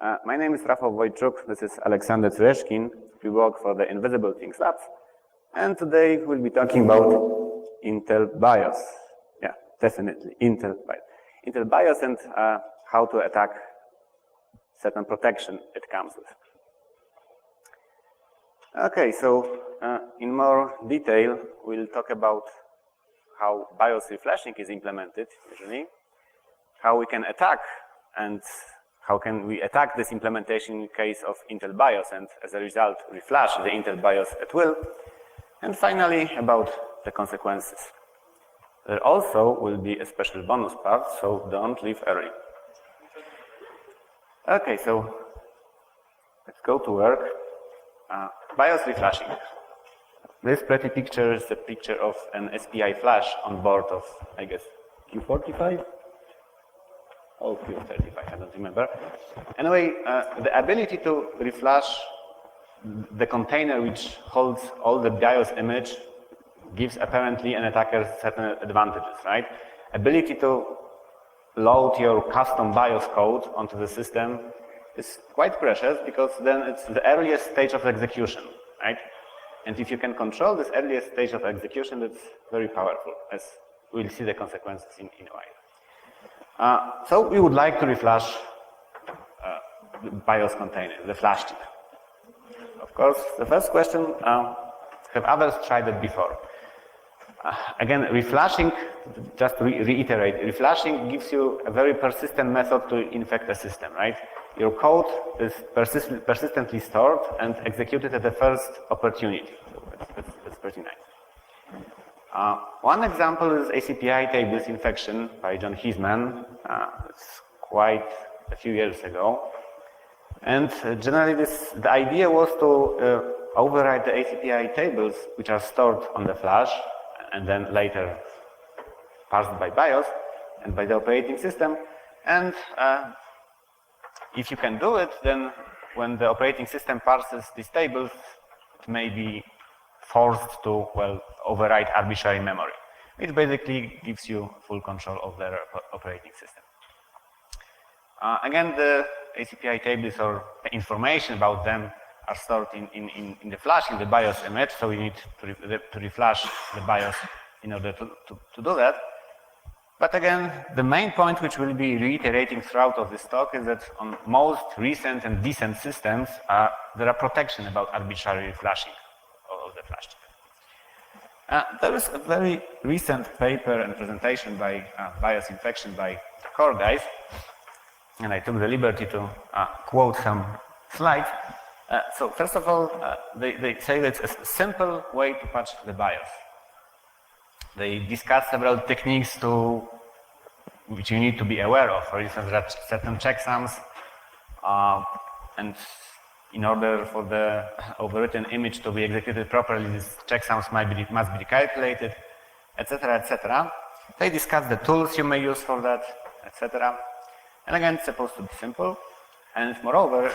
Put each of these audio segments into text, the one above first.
My name is Rafal Wojtczuk. This is Alexander Tereshkin. We work for the Invisible Things Labs. And today we'll be talking about Intel BIOS. Yeah, definitely, Intel BIOS. Intel BIOS and how to attack certain protection it comes with. Okay, so in more detail, we'll talk about how BIOS reflashing is implemented, usually, how we can attack, and how can we attack this implementation in case of Intel BIOS, and as a result, reflash the Intel BIOS at will, and finally, about the consequences. There also will be a special bonus part, so don't leave early. Okay, so let's go to work. BIOS reflashing. This pretty picture is a picture of an SPI flash on board of, I guess, Q45? Oh, Q35, I don't remember. Anyway, the ability to reflash the container which holds all the BIOS image gives apparently an attacker certain advantages, right? Ability to load your custom BIOS code onto the system is quite precious because then it's the earliest stage of execution, right? And if you can control this earliest stage of execution, it's very powerful, as we'll see the consequences in a while. So we would like to reflash the BIOS container, the flash chip. Of course, the first question, have others tried it before? Again, reflashing, just to reiterate, reflashing gives you a very persistent method to infect a system, right? Your code is persistently stored and executed at the first opportunity. So that's pretty nice. One example is ACPI tables infection by John Heisman. It's quite a few years ago. And generally, the idea was to override the ACPI tables, which are stored on the flash and then later parsed by BIOS and by the operating system. And if you can do it, then when the operating system parses these tables, it may be forced to, well, override arbitrary memory. It basically gives you full control of the operating system. Again, the ACPI tables or the information about them are stored in the flash, in the BIOS image, so we need to reflash the BIOS in order to do that. But again, the main point which we'll be reiterating throughout of this talk is that on most recent and decent systems, there are protection about arbitrary flashing of the flash chip. There is a very recent paper and presentation by BIOS infection by the core guys, and I took the liberty to quote some slides. So first of all, they say that it's a simple way to patch the BIOS. They discuss several techniques which you need to be aware of. For instance, there are certain checksums, and in order for the overwritten image to be executed properly, these checksums must be calculated, etc., etc. They discuss the tools you may use for that, etc. And again, it's supposed to be simple, and moreover,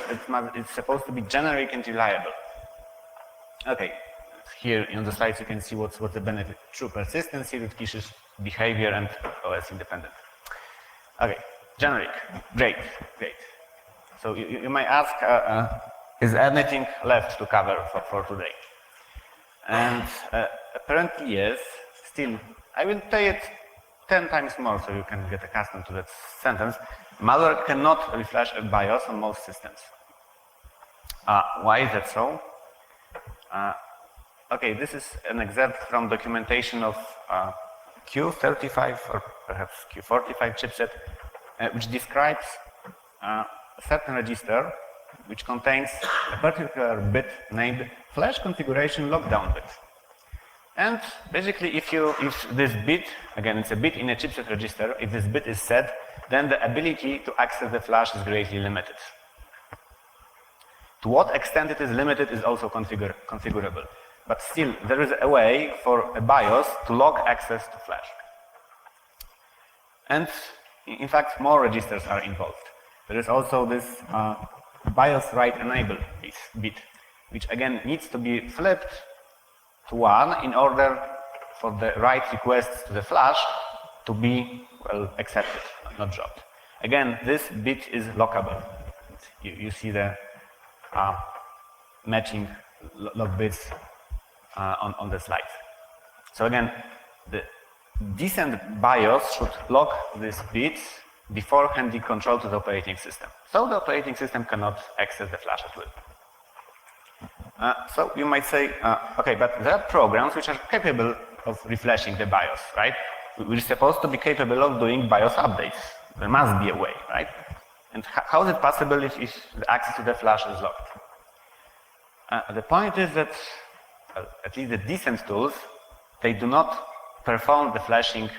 it's supposed to be generic and reliable. Okay. Here on the slides you can see what's the benefit. True persistency, that caches behavior and OS independent. Okay, generic, great. So you might ask, is anything left to cover for today? And apparently yes. Still, I will say it 10 times more so you can get accustomed to that sentence. Malware cannot reflash a BIOS on most systems. Why is that so? Okay, this is an excerpt from documentation of Q35 or perhaps Q45 chipset, which describes a certain register which contains a particular bit named flash configuration lockdown bit. And basically, if this bit, again, it's a bit in a chipset register, if this bit is set, then the ability to access the flash is greatly limited. To what extent it is limited is also configurable. But still, there is a way for a BIOS to lock access to flash. And in fact, more registers are involved. There is also this BIOS write enable bit, which again needs to be flipped to 1 in order for the write requests to the flash to be, well, accepted, not dropped. Again, this bit is lockable. you see the matching log bits on the slide. So again, the decent BIOS should lock these bits before handing control to the operating system. So the operating system cannot access the flash at will. So you might say, okay, but there are programs which are capable of reflashing the BIOS, right? We're supposed to be capable of doing BIOS updates. There must be a way, right? And how is it possible if the access to the flash is locked? The point is that at least the decent tools, they do not perform the flashing,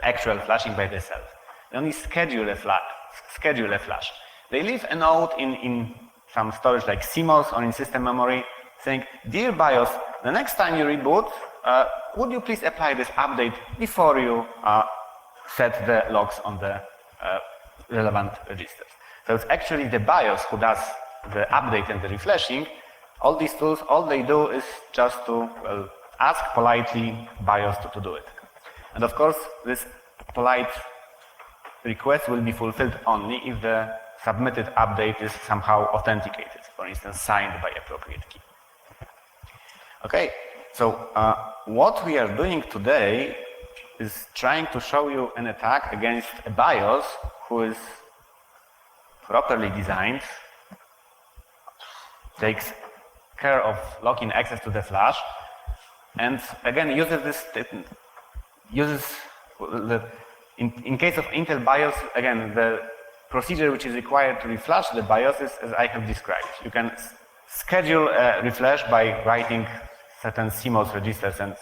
actual flashing by themselves. They only schedule a flash. They leave a note in some storage like CMOS or in system memory saying, dear BIOS, the next time you reboot, would you please apply this update before you set the locks on the relevant registers. So it's actually the BIOS who does the update and the reflashing. All these tools, all they do is just to ask politely BIOS to do it. And of course, this polite request will be fulfilled only if the submitted update is somehow authenticated, for instance, signed by appropriate key. Okay, so what we are doing today is trying to show you an attack against a BIOS who is properly designed, takes care of locking access to the flash, and again in case of Intel BIOS, again, the procedure which is required to reflash the BIOS is as I have described. You can schedule a reflash by writing certain CMOS registers and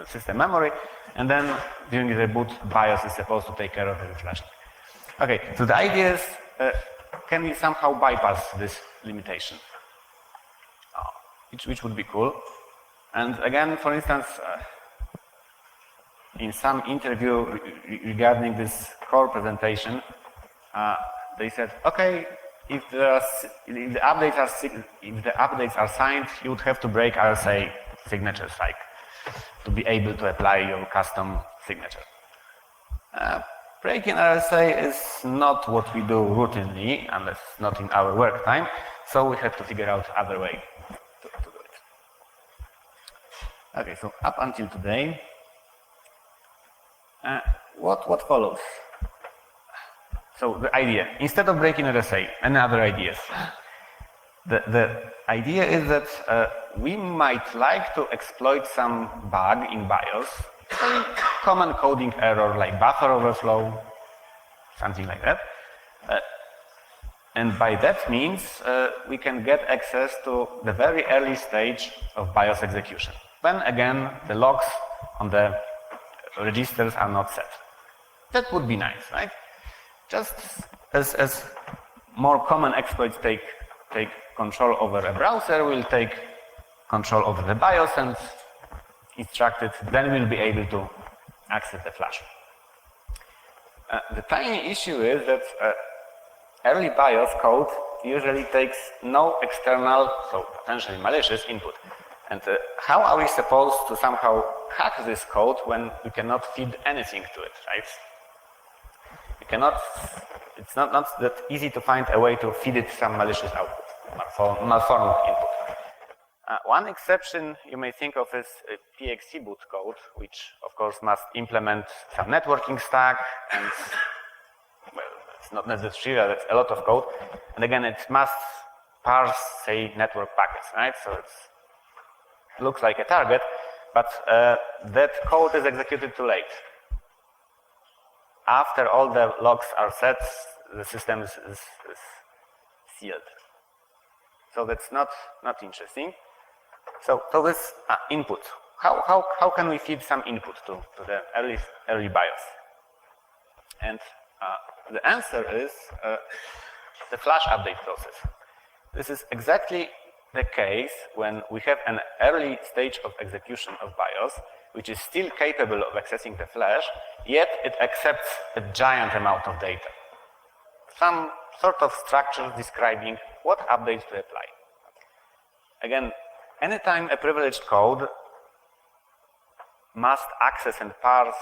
system memory, and then during the boot, BIOS is supposed to take care of the reflashing. Okay, so the idea is, can we somehow bypass this limitation? Which would be cool. And again, for instance, in some interview regarding this core presentation, they said, okay, if the updates are signed, you would have to break RSA signatures, like to be able to apply your custom signature. Breaking RSA is not what we do routinely, unless not in our work time, so we had to figure out other way to do it. Okay, so up until today, what follows? So the idea, instead of breaking RSA, and other ideas, the idea is that we might like to exploit some bug in BIOS, a common coding error like buffer overflow, something like that. And by that means, we can get access to the very early stage of BIOS execution, when again the locks on the registers are not set. That would be nice, right? Just as more common exploits take control over a browser, we'll take control over the BIOS and instruct it, then we'll be able to access the flash. The tiny issue is that early BIOS code usually takes no external, so potentially malicious input. And how are we supposed to somehow hack this code when we cannot feed anything to it, right? We cannot, it's not that easy to find a way to feed it some malicious output, malformed input. One exception you may think of is PXE boot code, which of course must implement some networking stack, and well, it's not necessarily that's a lot of code. And again, it must parse, say, network packets, right? So it looks like a target, but that code is executed too late. After all the logs are set, the system is sealed. So that's not interesting. So this input, how can we feed some input to the early BIOS? And the answer is the flash update process. This is exactly the case when we have an early stage of execution of BIOS, which is still capable of accessing the flash, yet it accepts a giant amount of data. Some sort of structure describing what updates to apply. Again, anytime a privileged code must access and parse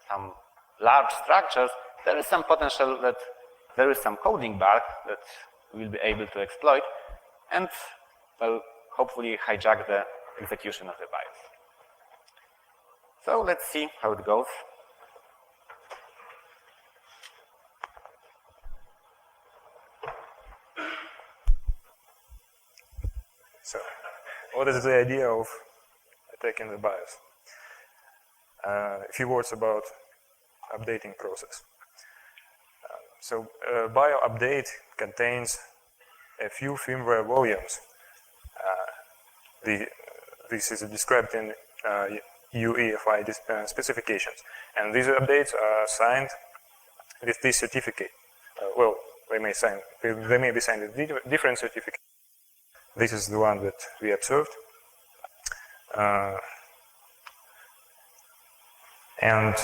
some large structures, there is some potential that there is some coding bug that will be able to exploit and, well, hopefully hijack the execution of the BIOS. So let's see how it goes. So, what is the idea of attacking the BIOS? A few words about updating process. BIO update contains a few firmware volumes. This is described in UEFI specifications, and these updates are signed with this certificate. Well, they may be signed with different certificates. This is the one that we observed. And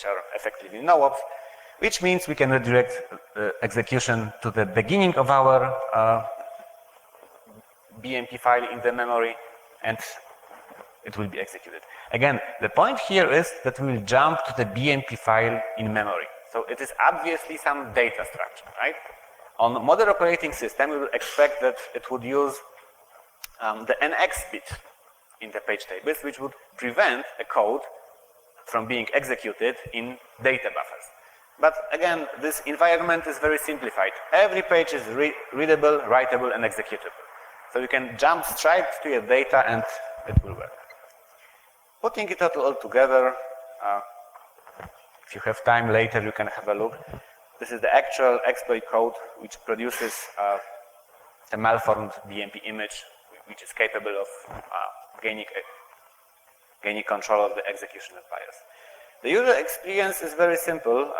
which are effectively no-ops, which means we can redirect execution to the beginning of our BMP file in the memory, and it will be executed. Again, the point here is that we will jump to the BMP file in memory. So it is obviously some data structure, right? On a modern operating system, we will expect that it would use the NX bit in the page tables, which would prevent a code from being executed in data buffers. But again, this environment is very simplified. Every page is readable, writable, and executable. So you can jump straight to your data and it will work. Putting it all together, if you have time later, you can have a look. This is the actual exploit code which produces a malformed BMP image, which is capable of gaining control of the execution of BIOS. The user experience is very simple.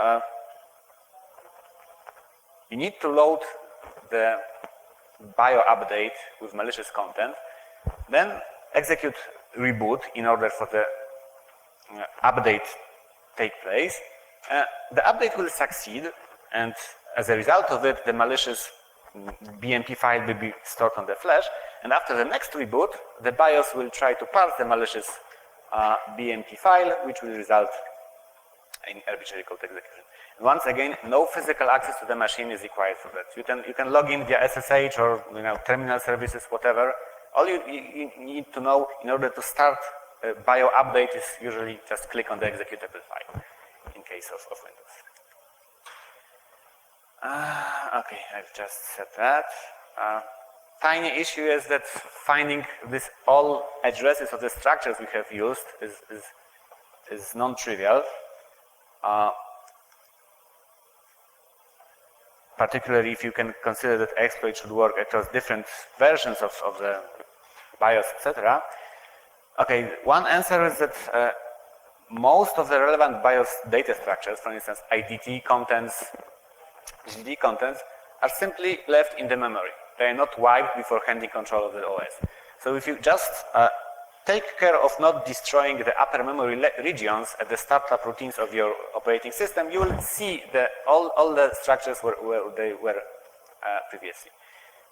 You need to load the BIO update with malicious content, then execute reboot in order for the update take place. The update will succeed, and as a result of it, the malicious BMP file will be stored on the flash, and after the next reboot, the BIOS will try to parse the malicious BMP file, which will result in arbitrary code execution. And once again, no physical access to the machine is required for that. You can log in via SSH or terminal services, whatever. All you need to know in order to start a BIO update is usually just click on the executable file in case of Windows. Okay, I've just said that. Tiny issue is that finding this all addresses of the structures we have used is non-trivial. Particularly if you can consider that exploit should work across different versions of the BIOS, etc. Okay, one answer is that most of the relevant BIOS data structures, for instance, IDT contents, GD contents, are simply left in the memory. They are not wiped before handing control of the OS. So if you just take care of not destroying the upper memory regions at the startup routines of your operating system, you will see all the structures where they were previously.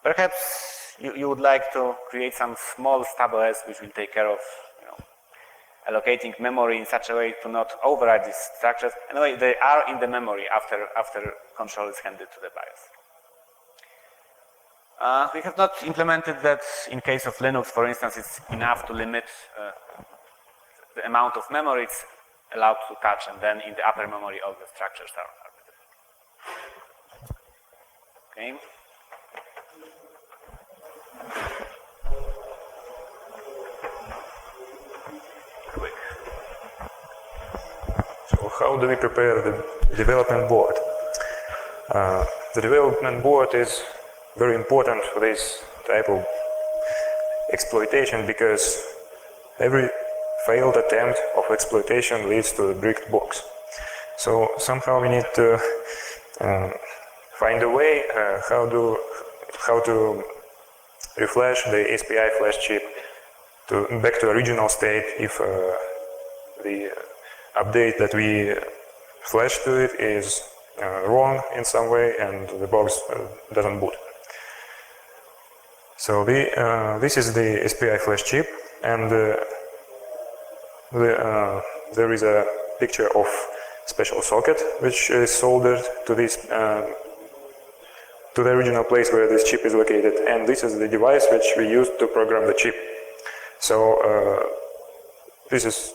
Perhaps you would like to create some small stub OS which will take care of allocating memory in such a way to not override these structures. Anyway, they are in the memory after control is handed to the BIOS. We have not implemented that in case of Linux, for instance. It's enough to limit the amount of memory it's allowed to touch, and then in the upper memory all the structures are there. Okay. Quick. So how do we prepare the development board? The development board is very important for this type of exploitation because every failed attempt of exploitation leads to a bricked box. So somehow we need to find a way how to reflash the SPI flash chip back to original state if the update that we flash to it is wrong in some way and the box doesn't boot. So this is the SPI flash chip, and there is a picture of special socket which is soldered to this to the original place where this chip is located, and this is the device which we use to program the chip. So this is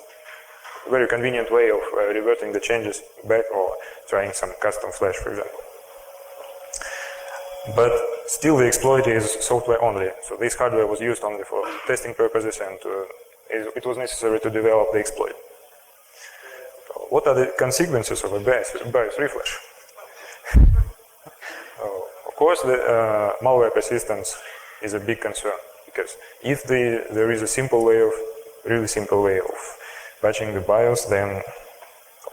a very convenient way of reverting the changes back or trying some custom flash, for example. But still the exploit is software only, so this hardware was used only for testing purposes, and it was necessary to develop the exploit. So what are the consequences of a BIOS reflash? Of course, the malware persistence is a big concern, because if there is a really simple way of patching the BIOS, then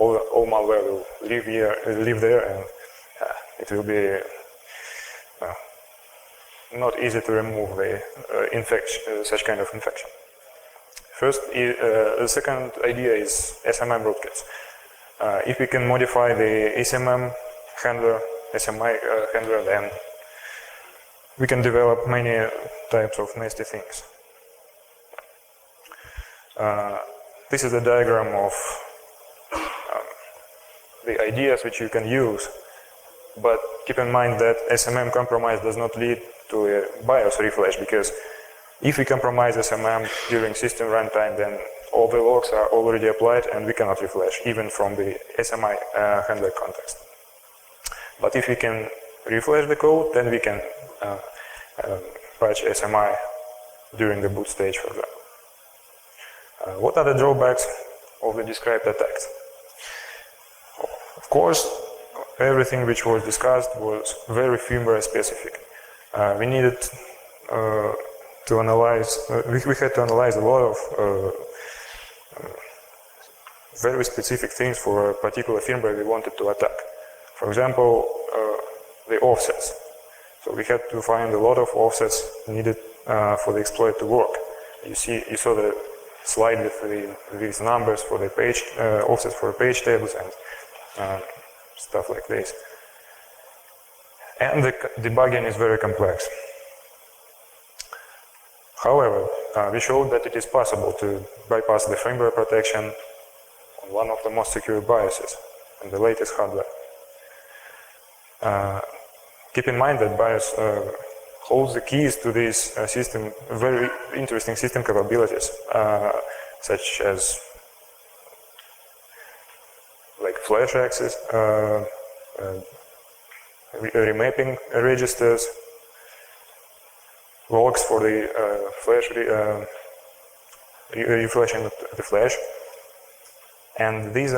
all malware will live there, and it will be not easy to remove the such kind of infection. First, the second idea is SMI broadcasts. If we can modify the SMI handler, then we can develop many types of nasty things. This is a diagram of the ideas which you can use, but keep in mind that SMM compromise does not lead to a BIOS reflash, because if we compromise SMM during system runtime, then all the logs are already applied and we cannot reflash, even from the SMI handler context. But if we can reflash the code, then we can patch SMI during the boot stage, for example. What are the drawbacks of the described attacks? Of course, everything which was discussed was very firmware specific. We needed to analyze, we had to analyze a lot of very specific things for a particular firmware we wanted to attack. For example, the offsets. So we had to find a lot of offsets needed for the exploit to work. You saw the slide with these numbers for the page offsets for page tables and stuff like this. And the debugging is very complex. However, we showed that it is possible to bypass the firmware protection on one of the most secure BIOSes in the latest hardware. Keep in mind that BIOS holds the keys to this system, very interesting system capabilities, such as like flash access, remapping registers, logs for the flash reflashing the flash, and these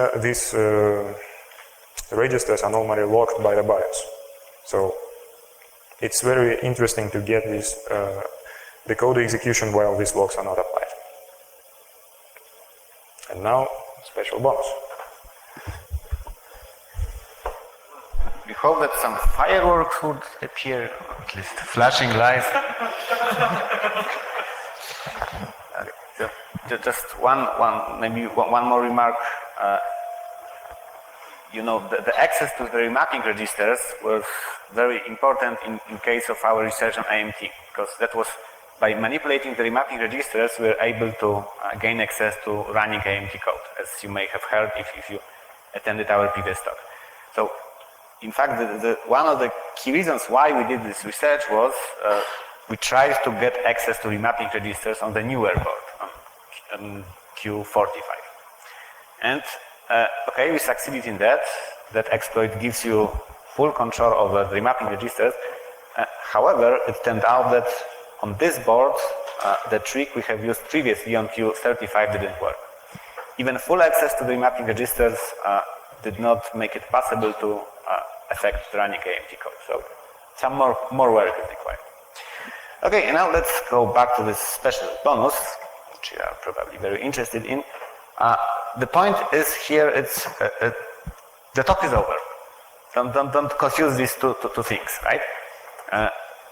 registers are normally locked by the BIOS. So it's very interesting to get this the code execution while these locks are not applied. And now, special bonus. We hope that some fireworks would appear, at least flashing lights. Just one more remark. You know, the access to the remapping registers was very important in case of our research on AMT, because that was by manipulating the remapping registers, we were able to gain access to running AMT code, as you may have heard if you attended our previous talk. So, in fact, one of the key reasons why we did this research was we tried to get access to remapping registers on the newer board, on Q45. And okay, we succeeded in that. That exploit gives you full control over the remapping registers. However, it turned out that on this board, the trick we have used previously on Q35 didn't work. Even full access to the remapping registers did not make it possible to affect running AMT code. So some more work is required. Okay, and now let's go back to this special bonus, which you are probably very interested in. The point is here, it's the talk is over. Don't confuse these two things, right?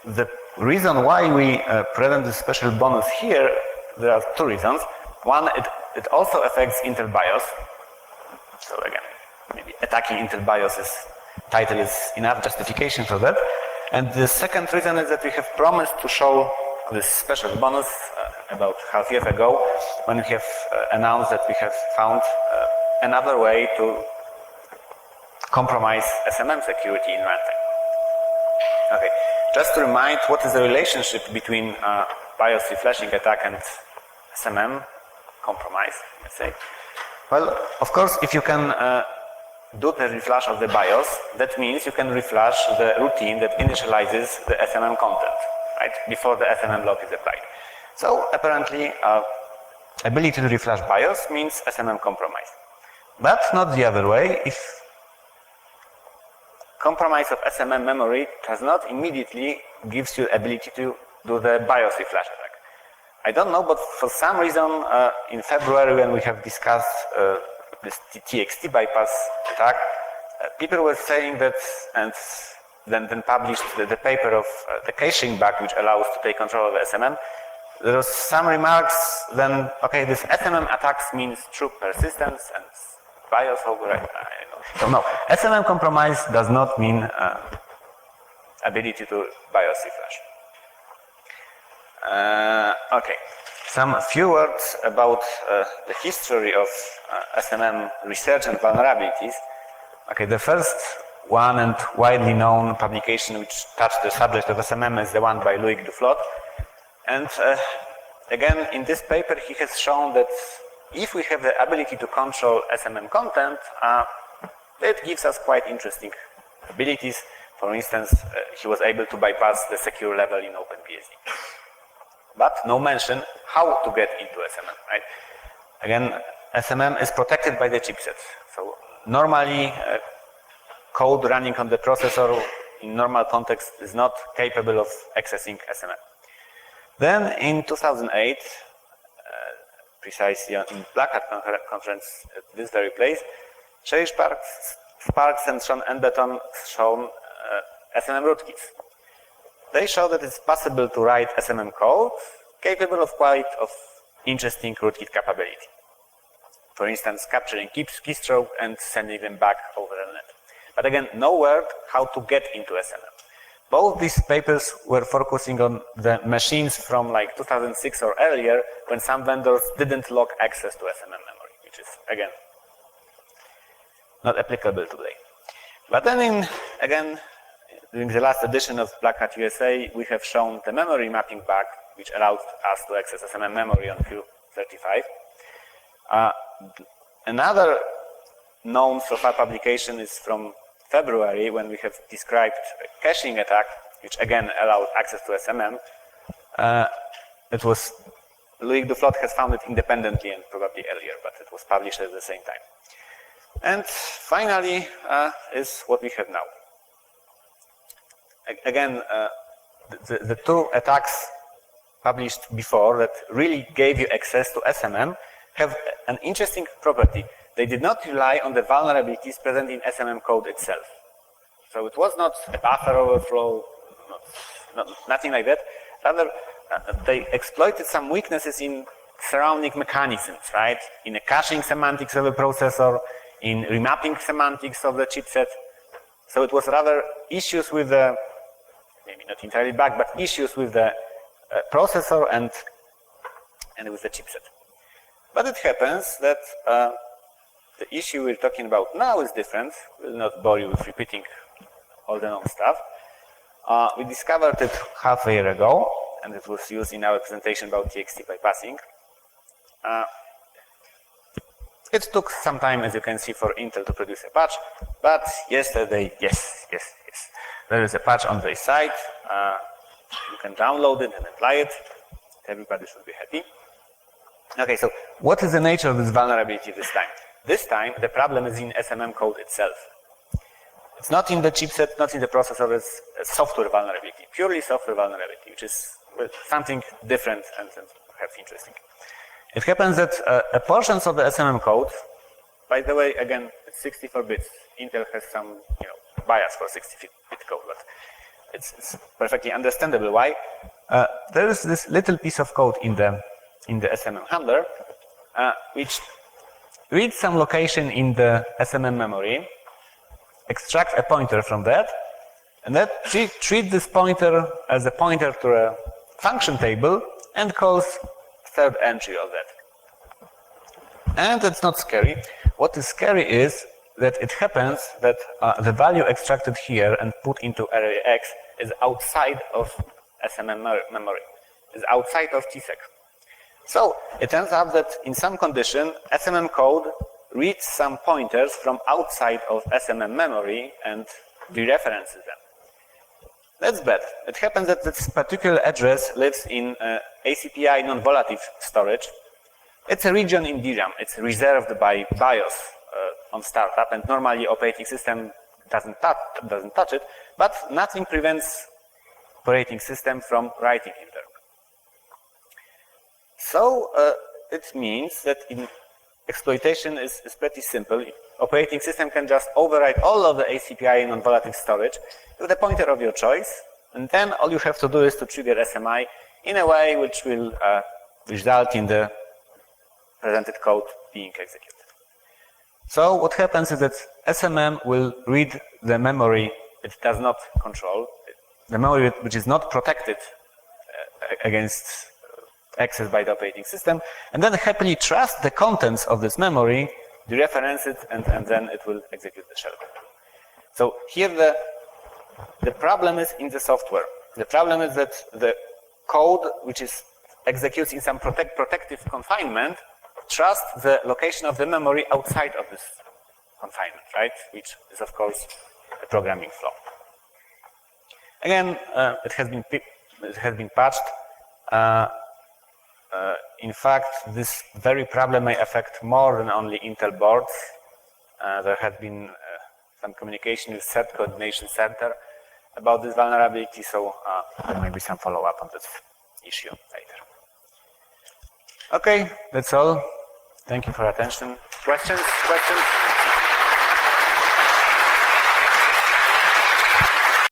The reason why we present this special bonus here, there are two reasons. One, it also affects Intel BIOS. So again, maybe attacking Intel BIOS title is enough justification for that. And the second reason is that we have promised to show this special bonus about half a year ago, when we have announced that we have found another way to compromise SMM security in runtime. Okay, just to remind, what is the relationship between BIOS reflashing attack and SMM compromise, let's say? Well, of course, if you can do the reflash of the BIOS, that means you can reflash the routine that initializes the SMM content, right, before the SMM lock is applied. So apparently, ability to reflash BIOS means SMM compromise. But not the other way. If compromise of SMM memory does not immediately gives you ability to do the BIOS reflash attack. I don't know, but for some reason in February, when we have discussed this TXT bypass attack, people were saying that, and then published the paper of the caching bug, which allows to take control of the SMM. There was some remarks then, okay, this SMM attacks means true persistence, and BIOS override. I don't know. So no, SMM compromise does not mean ability to BIOS reflash. Okay, some few words about the history of SMM research and vulnerabilities. Okay, the first one and widely known publication which touched the subject of SMM is the one by Loïc Duflot. And again, in this paper, he has shown that if we have the ability to control SMM content, it gives us quite interesting abilities. For instance, he was able to bypass the secure level in OpenBSD. But no mention how to get into SMM, right? Again, SMM is protected by the chipsets. So normally, code running on the processor in normal context is not capable of accessing SMM. Then in 2008, precisely in Black Hat conference at this very place, Shay Sparks and Sean Enbeton shown SMM rootkits. They show that it's possible to write SMM code capable of quite interesting rootkit capability. For instance, capturing keystroke and sending them back over the net. But again, no word how to get into SMM. Both these papers were focusing on the machines from like 2006 or earlier when some vendors didn't lock access to SMM memory, which is, again, not applicable today. But then during the last edition of Black Hat USA, we have shown the memory mapping bug, which allowed us to access SMM memory on Q45. Another known so far publication is from February, when we have described a caching attack, which again allowed access to SMM. It was, Loïc Duflot has found it independently and probably earlier, but it was published at the same time. And finally is what we have now. Again, the two attacks published before that really gave you access to SMM have an interesting property. They did not rely on the vulnerabilities present in SMM code itself. So it was not a buffer overflow, nothing like that. Rather, they exploited some weaknesses in surrounding mechanisms, right? In the caching semantics of a processor, in remapping semantics of the chipset. So it was rather issues with the, maybe not entirely bug, but issues with the processor and with the chipset. But it happens that the issue we're talking about now is different. We'll not bore you with repeating all the known stuff. We discovered it half a year ago, and it was used in our presentation about TXT bypassing. It took some time, as you can see, for Intel to produce a patch, but yesterday, yes, there is a patch on their site. You can download it and apply it. Everybody should be happy. Okay, so what is the nature of this vulnerability this time? This time, the problem is in SMM code itself. It's not in the chipset, not in the processor, it's a software vulnerability, purely software vulnerability, which is something different and perhaps interesting. It happens that portions of the SMM code, by the way, again, it's 64 bits. Intel has some bias for 64-bit code, but it's perfectly understandable why. There is this little piece of code in the SMM handler, which reads some location in the SMM memory, extracts a pointer from that, and that treats this pointer as a pointer to a function table and calls third entry of that. And it's not scary. What is scary is that it happens that the value extracted here and put into array X is outside of SMM memory, is outside of TSEC. So it turns out that in some condition, SMM code reads some pointers from outside of SMM memory and dereferences them. That's bad. It happens that this particular address lives in ACPI non-volatile storage. It's a region in DRAM. It's reserved by BIOS on startup, and normally operating system doesn't touch it, but nothing prevents operating system from writing in there. So it means that in exploitation is pretty simple. Operating system can just overwrite all of the ACPI non-volatile storage with a pointer of your choice, and then all you have to do is to trigger SMI in a way which will result in the presented code being executed. So what happens is that SMM will read the memory it does not control, the memory which is not protected against access by the operating system, and then happily trust the contents of this memory, dereference it, and then it will execute the shell code. So here the problem is in the software. The problem is that the code which is executes in some protective confinement trusts the location of the memory outside of this confinement, right? Which is of course a programming flaw. Again, it has been patched. In fact, this very problem may affect more than only Intel boards. There has been some communication with Set Coordination Center about this vulnerability, so there may be some follow-up on this issue later. Okay, that's all. Thank you for your attention. Questions?